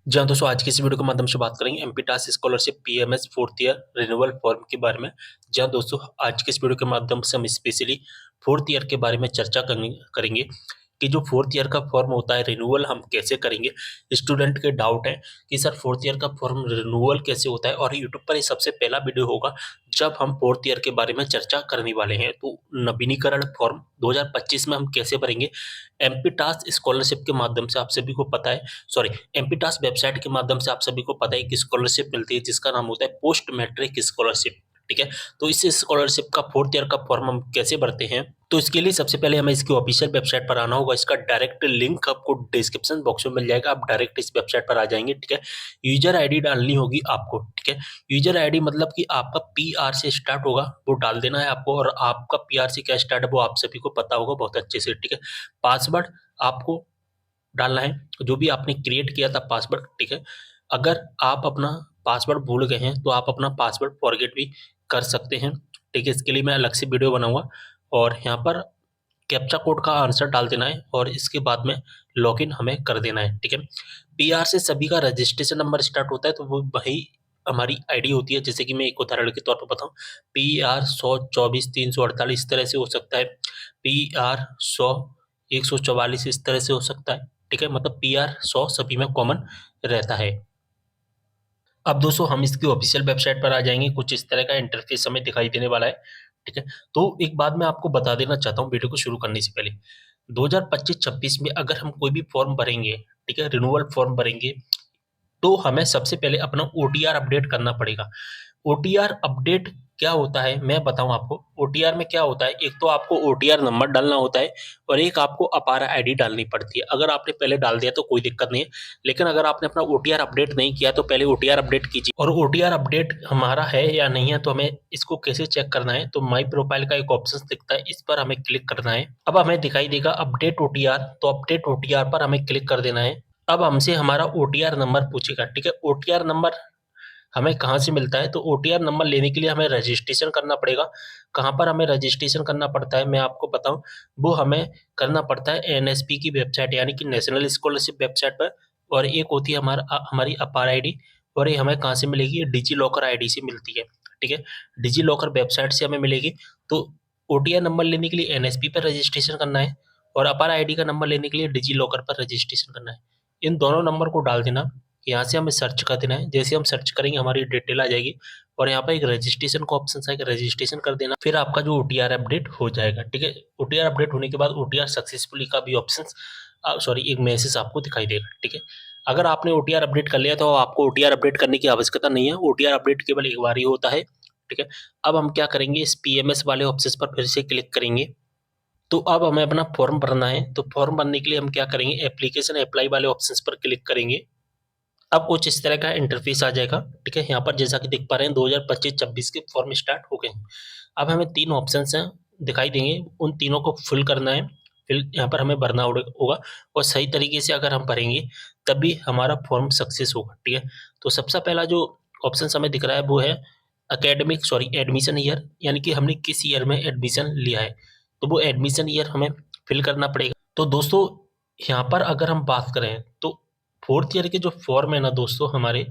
जी हाँ, दोस्तों आज की इस वीडियो के माध्यम से बात करेंगे MP task scholarship PMS 4th year renewal form के बारे में। जी हाँ, दोस्तों आज के इस वीडियो के माध्यम से हम स्पेशली 4th ईयर के बारे में चर्चा करेंगे कि जो 4th ईयर का फॉर्म होता है रिन्यूअल हम कैसे करेंगे। स्टूडेंट के डाउट है कि सर 4th ईयर का फॉर्म रिन्यूअल कैसे होता है और यूट्यूब पर ये सबसे पहला वीडियो होगा जब हम 4th ईयर के बारे में चर्चा करने वाले हैं। तो नवीनीकरण फॉर्म 2025 में हम कैसे भरेंगे, एमपी टास्क स्कॉलरशिप के माध्यम से आप सभी को पता है, सॉरी एमपी टास्क वेबसाइट के माध्यम से आप सभी को पता है कि स्कॉलरशिप मिलती है जिसका नाम होता है पोस्ट मैट्रिक स्कॉलरशिप। ठीक है, तो इस स्कॉलरशिप का 4th ईयर का फॉर्म हम कैसे भरते हैं, तो इसके लिए सबसे पहले हमें इसकी ऑफिशियल वेबसाइट पर आना होगा। इसका डायरेक्ट लिंक आपको डिस्क्रिप्शन बॉक्स में मिल जाएगा, आप डायरेक्ट इस वेबसाइट पर आ जाएंगे। ठीक है, यूजर आईडी डालनी होगी आपको। ठीक है, यूजर आईडी मतलब कि आपका पीआर से स्टार्ट होगा वो डाल देना है आपको, और आपका पीआर से क्या स्टार्ट है वो आप सभी को पता होगा बहुत अच्छे से। ठीक है, पासवर्ड आपको डालना है जो भी आपने क्रिएट किया था पासवर्ड। ठीक है, अगर आप अपना पासवर्ड भूल गए हैं तो आप अपना पासवर्ड फॉरगेट भी कर सकते हैं। ठीक है, इसके लिए मैं अलग से वीडियो बनाऊंगा। और यहाँ पर कैप्चा कोड का आंसर डाल देना है और इसके बाद में लॉगिन हमें कर देना है। ठीक है, पीआर से सभी का रजिस्ट्रेशन नंबर स्टार्ट होता है, तो वो वही हमारी आईडी होती है। जैसे कि मैं एक उदाहरण के तौर पर बताऊं, पीआर 100 24 348 इस तरह से हो सकता है, पीआर 100 144 इस तरह से हो सकता है। ठीक है, मतलब पीआर 100 सभी में कॉमन रहता है। अब दोस्तों हम इसकी ऑफिशियल वेबसाइट पर आ जाएंगे, कुछ इस तरह का इंटरफेस हमें दिखाई देने वाला है। ठीक है, तो एक बात मैं आपको बता देना चाहता हूँ वीडियो को शुरू करने से पहले, 2025-26 में अगर हम कोई भी फॉर्म भरेंगे, ठीक है, रिन्यूअल फॉर्म भरेंगे, तो हमें सबसे पहले अपना ओटीआर अपडेट करना पड़ेगा। ओटीआर अपडेट क्या होता है मैं बताऊं आपको। ओटीआर में क्या होता है, एक तो आपको ओटीआर नंबर डालना होता है और एक आपको अपारा आईडी डालनी पड़ती है। अगर आपने पहले डाल दिया तो कोई दिक्कत नहीं है, लेकिन अगर आपने अपना ओटीआर अपडेट नहीं किया तो पहले ओटीआर अपडेट कीजिए। और ओटीआर अपडेट हमारा है या नहीं है तो हमें इसको कैसे चेक करना है, तो माई प्रोफाइल का एक ऑप्शन दिखता है, इस पर हमें क्लिक करना है। अब हमें दिखाई देगा अपडेट ओटीआर, तो अपडेट ओटीआर पर हमें क्लिक कर देना है। अब हमसे हमारा ओटीआर नंबर पूछेगा। ठीक है, ओटीआर नंबर हमें कहाँ से मिलता है, तो ओटीआर नंबर लेने के लिए हमें रजिस्ट्रेशन करना पड़ेगा। कहाँ पर हमें रजिस्ट्रेशन करना पड़ता है मैं आपको बताऊं, वो हमें करना पड़ता है एनएसपी की वेबसाइट यानी कि नेशनल स्कॉलरशिप वेबसाइट पर। और एक होती है हमारी अपार आईडी, और ये हमें कहाँ से मिलेगी, डिजी लॉकर आईडी से मिलती है। ठीक है, डिजी लॉकर वेबसाइट से हमें मिलेगी। तो ओटीआर नंबर लेने के लिए एनएसपी पर रजिस्ट्रेशन करना है और अपार आईडी का नंबर लेने के लिए डिजी लॉकर पर रजिस्ट्रेशन करना है। इन दोनों नंबर को डाल देना, यहाँ से हमें सर्च कर देना है। जैसे हम सर्च करेंगे हमारी डिटेल आ जाएगी और यहाँ पर एक रजिस्ट्रेशन का ऑप्शन आएगा, रजिस्ट्रेशन कर देना, फिर आपका जो ओटीआर अपडेट हो जाएगा। ठीक है, ओटीआर अपडेट होने के बाद ओटीआर सक्सेसफुली का भी ऑप्शन, सॉरी एक मैसेज आपको दिखाई देगा। ठीक है, अगर आपने ओटीआर अपडेट कर लिया तो आपको ओटीआर अपडेट करने की आवश्यकता नहीं है, ओटीआर अपडेट केवल एक बार ही होता है। ठीक है, अब हम क्या करेंगे, इस पीएमएस वाले ऑप्शन पर फिर से क्लिक करेंगे। तो अब हमें अपना फॉर्म भरना है, तो फॉर्म भरने के लिए हम क्या करेंगे, एप्लीकेशन अप्लाई वाले ऑप्शन पर क्लिक करेंगे। अब कुछ इस तरह का इंटरफेस आ जाएगा। ठीक है, यहाँ पर जैसा कि देख पा रहे हैं 2025-26 के फॉर्म स्टार्ट हो गए हैं। अब हमें तीन ऑप्शंस हैं दिखाई देंगे, उन तीनों को फिल करना है, फिर यहाँ पर हमें भरना होगा। और सही तरीके से अगर हम भरेंगे तभी हमारा फॉर्म सक्सेस होगा। ठीक है, तो सबसे पहला जो ऑप्शन हमें दिख रहा है वो है अकेडमिक सॉरी एडमिशन ईयर, यानी कि हमने किस ईयर में एडमिशन लिया है, तो वो एडमिशन ईयर हमें फिल करना पड़ेगा। तो दोस्तों यहाँ पर अगर हम बात करें तो 4th ईयर के जो फॉर्म है ना दोस्तों, हमारे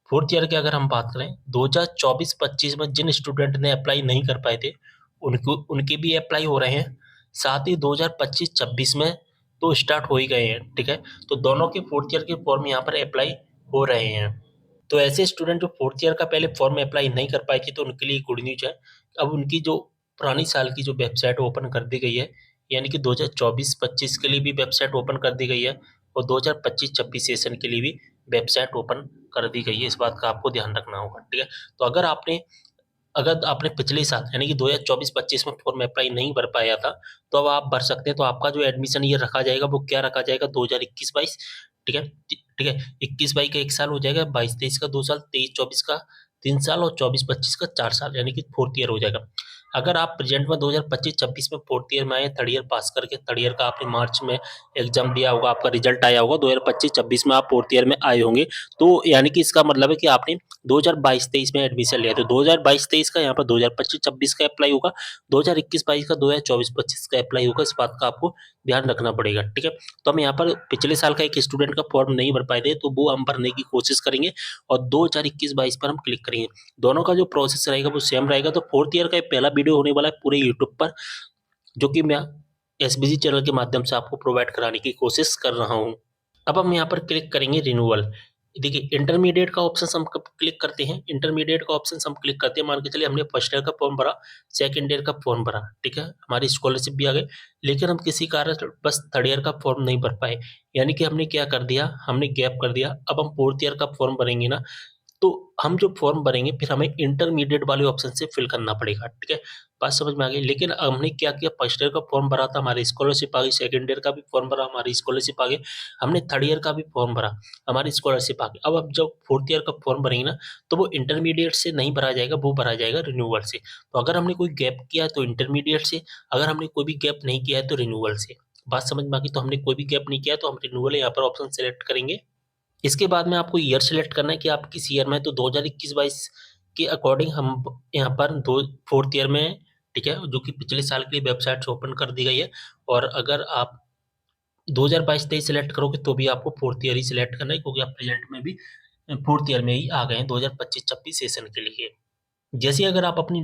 4th ईयर के अगर हम बात करें 2024-25 में जिन स्टूडेंट ने अप्लाई नहीं कर पाए थे उनको उनके भी अप्लाई हो रहे हैं। साथ ही 2025-26 में तो स्टार्ट हो ही गए हैं। ठीक है, तो दोनों के 4th ईयर के फॉर्म यहाँ पर अप्लाई हो रहे हैं। तो ऐसे स्टूडेंट जो 4th ईयर का पहले फॉर्म अप्लाई नहीं कर पाए थे तो उनके लिए गुड न्यूज है, अब उनकी जो पुरानी साल की जो वेबसाइट ओपन कर दी गई है, यानी कि 2024-25 के लिए भी वेबसाइट ओपन कर दी गई है और 2025-26 सेशन के लिए भी वेबसाइट ओपन कर दी गई है। इस बात का आपको ध्यान रखना होगा। ठीक है, तो अगर आपने पिछले साल यानी कि 2024-25 में फॉर्म अप्लाई नहीं भर पाया था तो अब आप भर सकते हैं। तो आपका जो एडमिशन ईयर रखा जाएगा वो क्या रखा जाएगा, 2021-22। ठीक है, ठीक है, 21-22 का 1 साल हो जाएगा, 22-23 का 2 साल, 23-24 का 3 साल और 24-25 का 4 साल, यानी कि 4th ईयर हो जाएगा। अगर आप प्रेजेंट में 2025-26 में फोर्थ ईयर में आए, थर्ड ईयर पास करके, थर्ड ईयर का आपने मार्च में एग्जाम दिया होगा, आपका रिजल्ट आया होगा, 2025-26 में आप फोर्थ ईयर में आए होंगे, तो यानी कि इसका मतलब है कि आपने 2022-23 में एडमिशन लिया, तो 2022-23 का यहाँ पर 2025-26 का अप्लाई होगा, 2021-22 का 2024-25 का अप्लाई होगा। इस बात का आपको ध्यान रखना पड़ेगा, ठीक है। तो हम यहाँ पर पिछले साल का एक स्टूडेंट का फॉर्म नहीं भर पाए थे, तो वो हम भरने की कोशिश करेंगे और 2021-22 पर हम क्लिक करेंगे। दोनों का जो प्रोसेस रहेगा वो सेम रहेगा। तो फोर्थ ईयर का पहला वीडियो होने वाला है पूरे यूट्यूब पर, जो कि मैं एसबीजी चैनल के माध्यम से आपको प्रोवाइड कराने की कोशिश कर रहा हूँ। अब हम यहाँ पर क्लिक करेंगे रिन्यूअल। देखिए इंटरमीडिएट का ऑप्शन हम कब क्लिक करते हैं, इंटरमीडिएट का ऑप्शन हम क्लिक करते हैं, मान के चलिए हमने फर्स्ट ईयर का फॉर्म भरा, सेकंड ईयर का फॉर्म भरा, ठीक है, हमारी स्कॉलरशिप भी आ गई, लेकिन हम किसी कारण बस थर्ड ईयर का फॉर्म नहीं भर पाए, यानी कि हमने क्या कर दिया, हमने गैप कर दिया। अब हम फोर्थ ईयर का फॉर्म भरेंगे ना, तो हम जो फॉर्म भरेंगे फिर हमें इंटरमीडिएट वाले ऑप्शन से फिल करना पड़ेगा, ठीक है। बात समझ में आ गई। लेकिन हमने क्या किया, फर्स्ट ईयर का फॉर्म भरा था, हमारी स्कॉलरशिप आ गई, सेकंड ईयर का भी फॉर्म भरा, हमारी स्कॉलरशिप आ गई, हमने थर्ड ईयर का भी फॉर्म भरा, हमारी स्कॉलरशिप आ गई। अब हम जब फोर्थ ईयर का फॉर्म भरेंगे ना, तो वो इंटरमीडिएट से नहीं भरा जाएगा, वो भरा जाएगा रिन्यूअल से। तो अगर हमने कोई गैप किया है तो इंटरमीडिएट से, अगर हमने कोई भी गैप नहीं किया है तो रिन्यूअल से। बात समझ में आ गई। तो हमने कोई भी गैप नहीं किया तो हम रिन्यूअल यहाँ पर ऑप्शन सेलेक्ट करेंगे। इसके बाद में आपको ईयर सेलेक्ट करना है कि आप किस ईयर में हैं, तो 2021-22 के अकॉर्डिंग हम यहाँ पर दो फोर्थ ईयर में हैं, ठीक है, जो कि पिछले साल के लिए वेबसाइट ओपन कर दी गई है। और अगर आप 2022-23 सेलेक्ट करोगे तो भी आपको फोर्थ ईयर ही सिलेक्ट करना है, क्योंकि आप प्रेजेंट में भी फोर्थ ईयर में ही आ गए हैं 2025-26 सेशन के लिए। जैसे अगर आप अपनी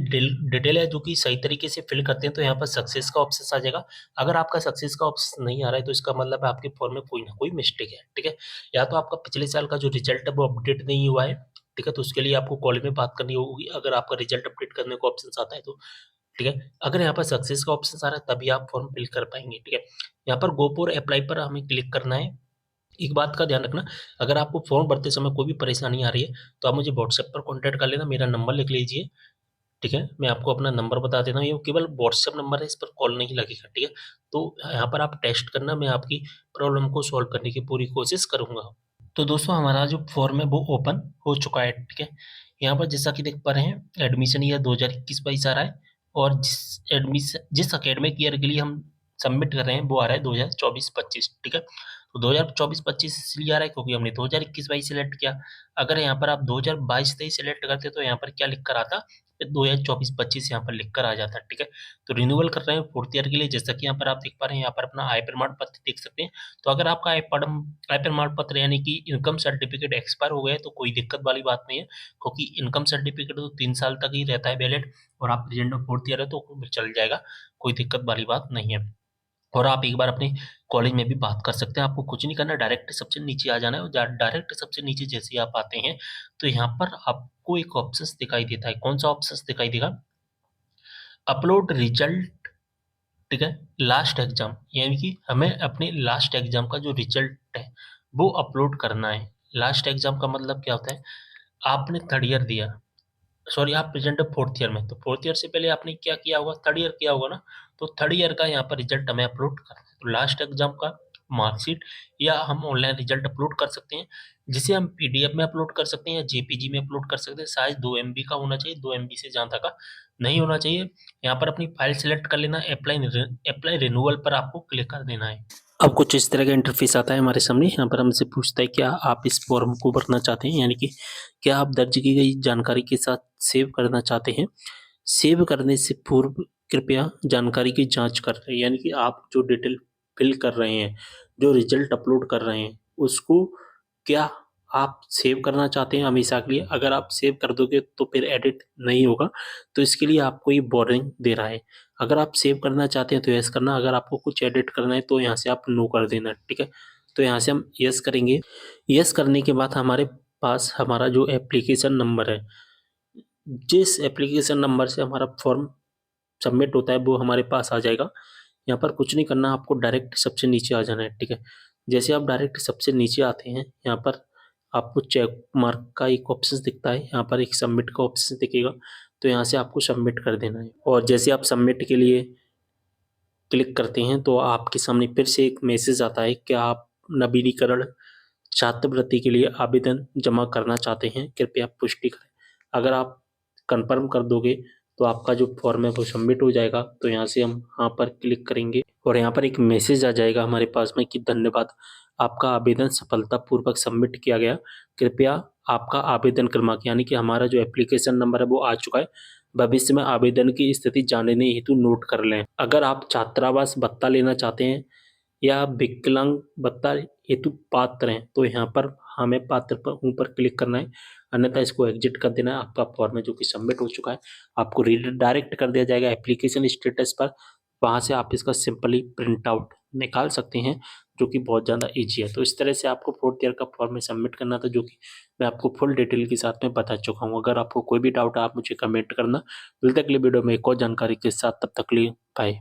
डिटेल है जो कि सही तरीके से फिल करते हैं तो यहाँ पर सक्सेस का ऑप्शन आ जाएगा। अगर आपका सक्सेस का ऑप्शन नहीं आ रहा है तो इसका मतलब है आपके फॉर्म में कोई ना कोई मिस्टेक है, ठीक है। या तो आपका पिछले साल का जो रिजल्ट है वो अपडेट नहीं हुआ है, ठीक है, तो उसके लिए आपको कॉलेज में बात करनी होगी अगर आपका रिजल्ट अपडेट करने का ऑप्शन आता है तो, ठीक है। अगर यहाँ पर सक्सेस का ऑप्शन आ रहा है तभी आप फॉर्म फिल कर पाएंगे, ठीक है। यहाँ पर गो फॉर अप्लाई पर हमें क्लिक करना है। एक बात का ध्यान रखना, अगर आपको फॉर्म भरते समय कोई भी परेशानी आ रही है तो आप मुझे व्हाट्सएप पर कॉन्टैक्ट कर लेना, मेरा नंबर लिख लीजिए, ठीक है। मैं आपको अपना नंबर बता देता हूँ, ये केवल व्हाट्सएप नंबर है, इस पर कॉल नहीं लगेगा, ठीक है। तो यहाँ पर आप टेस्ट करना, मैं आपकी प्रॉब्लम को सॉल्व करने की पूरी कोशिश करूँगा। तो दोस्तों हमारा जो फॉर्म है वो ओपन हो चुका है, ठीक है। यहाँ पर जैसा कि देख पा रहे हैं एडमिशन ईयर 2021-22 आ रहा है, और जिस एकेडमिक ईयर के लिए हम सबमिट कर रहे हैं वो आ रहा है 2024-25, ठीक है। तो 2024-25 इसलिए आ रहा है क्योंकि हमने 2021-22 सेलेक्ट किया। अगर यहाँ पर आप 2022-23 सेलेक्ट करते तो यहाँ पर क्या लिख कर आता, 2024-25 यहाँ पर लिख कर आ जाता, ठीक है। तो रिन्यूअल कर रहे हैं फोर्थ ईयर के लिए, जैसा कि यहाँ पर आप देख पा रहे हैं, यहाँ पर अपना आय प्रमाण पत्र देख सकते हैं। तो अगर आपका आय प्रमाण पत्र यानी कि इनकम सर्टिफिकेट एक्सपायर हो गया है तो कोई दिक्कत वाली बात नहीं है, क्योंकि इनकम सर्टिफिकेट तो 3 साल तक ही रहता है वैलिड, और आप प्रेजेंट में फोर्थ ईयर है तो चल जाएगा, कोई दिक्कत वाली बात नहीं है। और आप एक बार अपने कॉलेज में भी बात कर सकते हैं, आपको कुछ नहीं करना, डायरेक्ट सबसे नीचे आ जाना है, और डायरेक्ट सबसे नीचे जैसे ही आप आते हैं तो यहाँ पर आपको एक ऑप्शन दिखाई देता है। कौन सा ऑप्शन दिखाई देगा, अपलोड रिजल्ट, ठीक है, लास्ट एग्जाम, यानी कि हमें अपने लास्ट एग्जाम का जो रिजल्ट है वो अपलोड करना है। लास्ट एग्जाम का मतलब क्या होता है, आपने थर्ड ईयर दिया, सॉरी आप प्रेजेंट है फोर्थ ईयर में, तो फोर्थ ईयर से पहले आपने क्या किया होगा, थर्ड ईयर किया होगा ना, तो थर्ड ईयर का यहाँ पर रिजल्ट हमें अपलोड करना है। तो लास्ट एग्जाम का मार्कशीट या हम ऑनलाइन रिजल्ट अपलोड कर सकते हैं, जिसे हम पीडीएफ में अपलोड कर सकते हैं या जेपीजी में अपलोड कर सकते हैं। साइज 2 MB का होना चाहिए, 2 MB से ज़्यादा का नहीं होना चाहिए। यहाँ पर अपनी फाइल सेलेक्ट कर लेना, अप्लाई रिन्यूअल पर आपको क्लिक कर देना है। अब कुछ इस तरह का इंटरफेस आता है हमारे सामने। यहाँ पर हमसे पूछता है क्या आप इस फॉर्म को भरना चाहते हैं, यानी कि क्या आप दर्ज की गई जानकारी के साथ सेव करना चाहते हैं। सेव करने से पूर्व कृपया जानकारी की जांच कर रहे हैं, यानी कि आप जो डिटेल फिल कर रहे हैं, जो रिजल्ट अपलोड कर रहे हैं, उसको क्या आप सेव करना चाहते हैं हमेशा के लिए। अगर आप सेव कर दोगे तो फिर एडिट नहीं होगा, तो इसके लिए आपको ये वार्निंग दे रहा है। अगर आप सेव करना चाहते हैं तो यस करना, अगर आपको कुछ एडिट करना है तो यहाँ से आप नो कर देना, ठीक है। तो यहाँ से हम यस करेंगे। यस करने के बाद हमारे पास हमारा जो एप्लीकेशन नंबर है, जिस एप्लीकेशन नंबर से हमारा फॉर्म सबमिट होता है वो हमारे पास आ जाएगा। यहाँ पर कुछ नहीं करना, आपको डायरेक्ट सबसे नीचे आ जाना है, ठीक है। जैसे आप डायरेक्ट सबसे नीचे आते हैं, यहाँ पर आपको चेक मार्क का एक ऑप्शन दिखता है, यहाँ पर एक सबमिट का ऑप्शन दिखेगा, तो यहाँ से आपको सबमिट कर देना है। और जैसे आप सबमिट के लिए क्लिक करते हैं तो आपके सामने फिर से एक मैसेज आता है कि आप नवीनीकरण छात्रवृत्ति के लिए आवेदन जमा करना चाहते हैं, कृपया पुष्टि करें। अगर आप कंफर्म कर दोगे तो आपका जो फॉर्म है वो सबमिट हो जाएगा। तो यहाँ से हम यहाँ पर क्लिक करेंगे और यहाँ पर एक मैसेज आ जाएगा हमारे पास में कि धन्यवाद, आपका आवेदन सफलतापूर्वक सबमिट किया गया। कृपया आपका आवेदन क्रमांक यानी कि हमारा जो एप्लीकेशन नंबर है वो आ चुका है। भविष्य में आवेदन की स्थिति जानने हेतु नोट कर लें। अगर आप छात्रावास भत्ता लेना चाहते हैं या विकलांग भत्ता हेतु पात्र हैं तो यहाँ पर हमें पात्र पर ऊपर क्लिक करना है, अन्यथा इसको एग्जिट कर देना है। आपका फॉर्म है जो कि सबमिट हो चुका है, आपको रीडायरेक्ट कर दिया जाएगा एप्लीकेशन स्टेटस पर। वहाँ से आप इसका सिंपली प्रिंट आउट निकाल सकते हैं, जो कि बहुत ज़्यादा ईजी है। तो इस तरह से आपको 4th ईयर का फॉर्म में सबमिट करना था, जो कि मैं आपको फुल डिटेल के साथ में बता चुका हूँ। अगर आपको कोई भी डाउट है आप मुझे कमेंट करना। मिलते अगले वीडियो में एक और जानकारी के साथ, तब तक के लिए बाय।